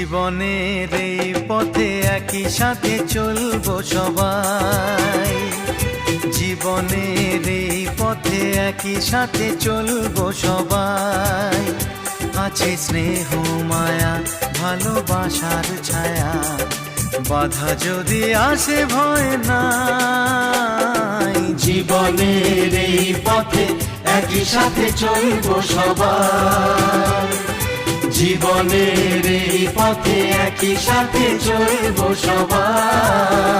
জীবনের এই পথে একই সাথে চলবো সবাই, জীবনের এই পথে একই সাথে চলবো সবাই। আছে স্নেহ মায়া ভালোবাসার ছায়া, বাধা যদি আসে ভয় নাই। জীবনের এই পথে একই সাথে চলবো সবাই, জীবনের এই পথে একই সাথে চলবো সবাই।